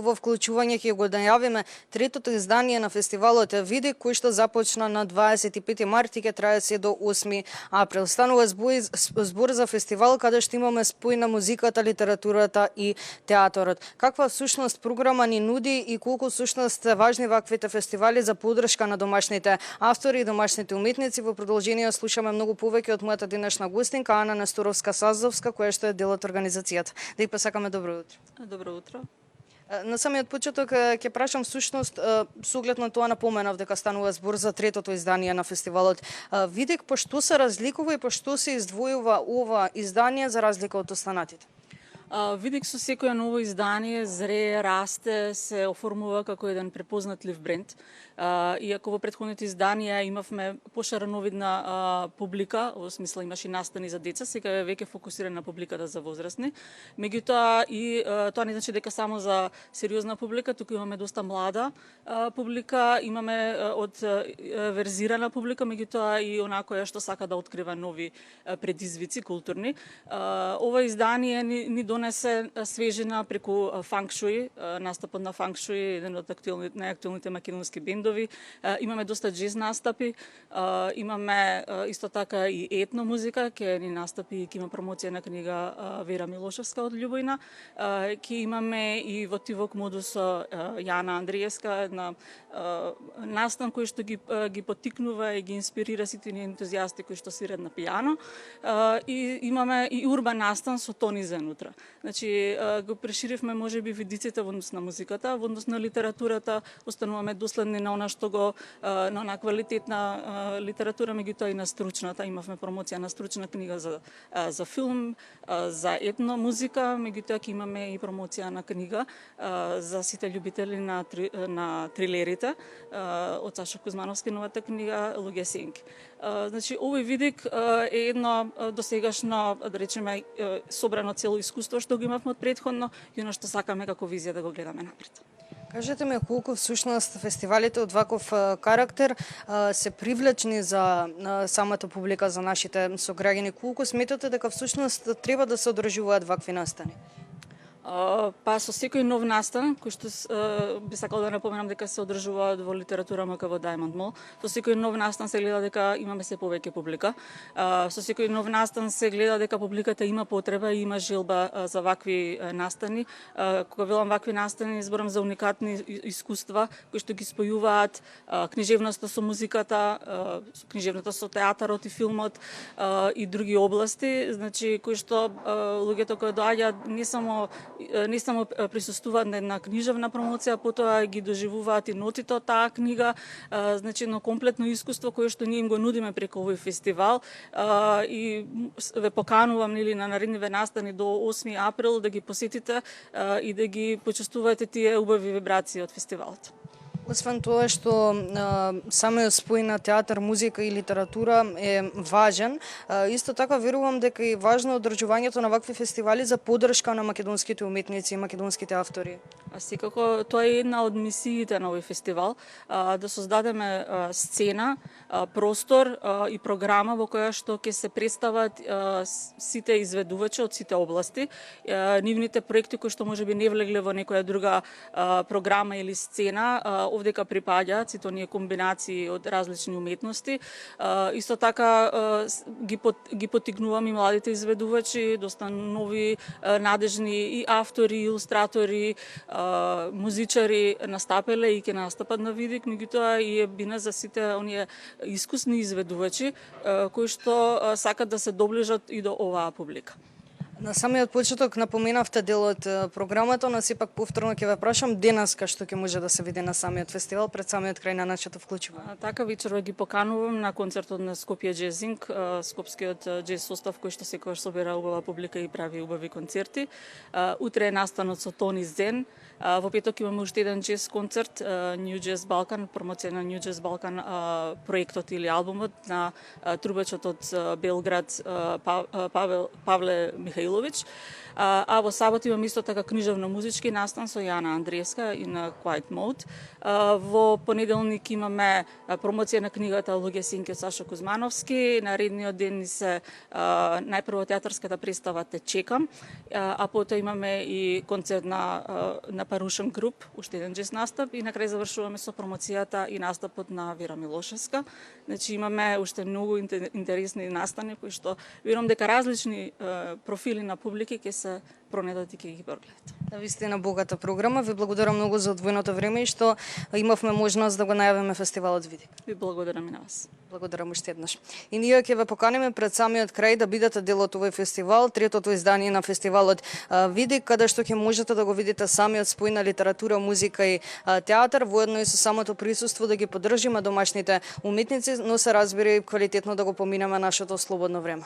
во вклучување ќе го најавиме третото издание на фестивалот Видик, кој што започна на 25 март и ќе трае се до 8 април. Станува збор за фестивал каде што имаме спој на музиката, литературата и театарот. Каква всушност програма ни нуди и колку всушност важни ваквите фестивали за поддршка на домашните автори и домашните уметници? Во продолжение слушаме многу повеќе од мојата денешна гостинка Ана Несторовска-Сазовска, која што е дел од организацијата. Да ја посакаме добро утро. Добро утро. На самиот почеток ќе прашам всушност со оглед на тоа напоменав дека станува збор за третото издание на фестивалот Видик, по што се разликува и по што се издвојува ова издание за разлика од останатите? Видик со секоја ново издание зрее, расте, се оформува како еден препознатлив бренд. Иако во претходните изданија имавме поширеновидна публика, во смисла имаше и настани за деца, сега е веќе фокусирана на публиката за возрастни. Меѓутоа и тоа не значи дека само за сериозна публика, туку имаме доста млада публика, имаме од верзирана публика, меѓутоа и онаа која што сака да открива нови предизвици културни. Ова издание ни донесе свежина преку фанкшуи, настапот на фанкшуи, еден од најактуелните македонски бендови. Имаме доста джез настапи, имаме исто така и етно музика, ќе ни настапи, ќе има промоција на книга Вера Милошевска од Љубојна. Ќе имаме и во Тивок модус со Јана Андриевска, една настан кој што ги поттикнува и ги инспирира сите ни ентузијасти кои што свират на пијано. И имаме и урбан настан со Тони Зенутра. Значи, го преширивме можеби видиците во однос на музиката, во однос на литературата, остануваме доследни на она што го на она квалитетна литература, меѓутоа и на стручната. Имавме промоција на стручна книга за филм, за етно музика, меѓутоа ќе имаме и промоција на книга за сите љубители на трилерите од Саша Кузмановски, новата книга Луѓе сенки. Значи, овој Видик е едно досегашно, да речеме, собрано цело искуство што го имавме од претходно и оно што сакаме како визија да го гледаме напред. Кажете ми колку всушност фестивалите од ваков карактер се привлечни за самата публика, за нашите сограѓани, колку сметате дека всушност треба да се одржуваат вакви настани? Па со секој нов настан, кој што би сакал да напоменам дека се одржуваат во литература МК во Diamond Mall, со секој нов настан се гледа дека имаме се повеќе публика. Со секој нов настан се гледа дека публиката има потреба и има желба за вакви настани. Кога велам вакви настани, зборам за уникатни искуства кои што ги спојуваат книжевноста со музиката, книжевноста со театарот и филмот и други области, значи кои што луѓето кои доаѓаат не само присуствуваат на една книжевна промоција, потоа ги доживуваат и нотите од таа книга, значи едно комплетно искуство кое што ние им го нудиме преку овој фестивал и ве поканувам на наредниве настани до 8 април да ги посетите и да ги почувствувате тие убави вибрации од фестивалот. Освен тоа што самиот спој на театар, музика и литература е важен, исто така верувам дека е важно одржувањето на вакви фестивали за поддршка на македонските уметници и македонските автори. Секако тоа е една од мисиите на овој фестивал, да создадеме сцена, простор и програма во која што ќе се представат сите изведувачи од сите области, нивните проекти кои што можеби не влегле во некоја друга програма или сцена, овдека припаѓаат сите оние комбинации од различни уметности. Исто така ги поттикнувам и младите изведувачи, доста нови надежни и автори, илустратори, музичари настапеле и ќе настапат на Видик, меѓутоа и е бина за сите оние искусни изведувачи кои што сакат да се доближат и до оваа публика. На самиот почеток напоменавте дел од програмата, но сепак повторно ќе ве прашам денеска што ќе може да се види на самиот фестивал пред самиот крај на нашето вклучување. Така вечерва ги поканувам на концертот на Скопје Джезинг, скопскиот џез состав кој што секогаш собира убава публика и прави убави концерти. Утре е настанот со Тони Зен. Во петок имаме уште еден џез концерт, New Jazz Balkan, промоција на New Jazz Balkan проектот или албумот на трубачот од Белград Павле Михаилович. А во сабот имам исто така книжевно-музички настан со Јана Андриевска и на Quiet Mode. Во понеделник имаме промоција на книгата Луѓе сенки од Саша Кузмановски. Наредниот ден се најпрво театарската представа Те чекам, а потоа имаме и концерт на Парушен груп, уште еден джез настап и на крај завршуваме со промоцијата и настапот на Вера Милошевска. Значи имаме уште многу интересни настани кои што верувам дека различни профили на публики ќе се пронедат и ќе ги прогледат. Вистина богата програма. Ви благодарам многу за одвоеното време и што имавме можност да го најавиме фестивалот Видик. Ви благодарам и на вас. Благодарам уште еднаш. И ние ќе ве поканиме пред самиот крај да бидете дел од овој фестивал, третото издание на фестивалот Видик, каде што ќе можете да го видите самиот спој на литература, музика и театар, воедно и со самото присуство да ги поддржиме домашните уметници, но се разбира и квалитетно да го поминеме нашето слободно време.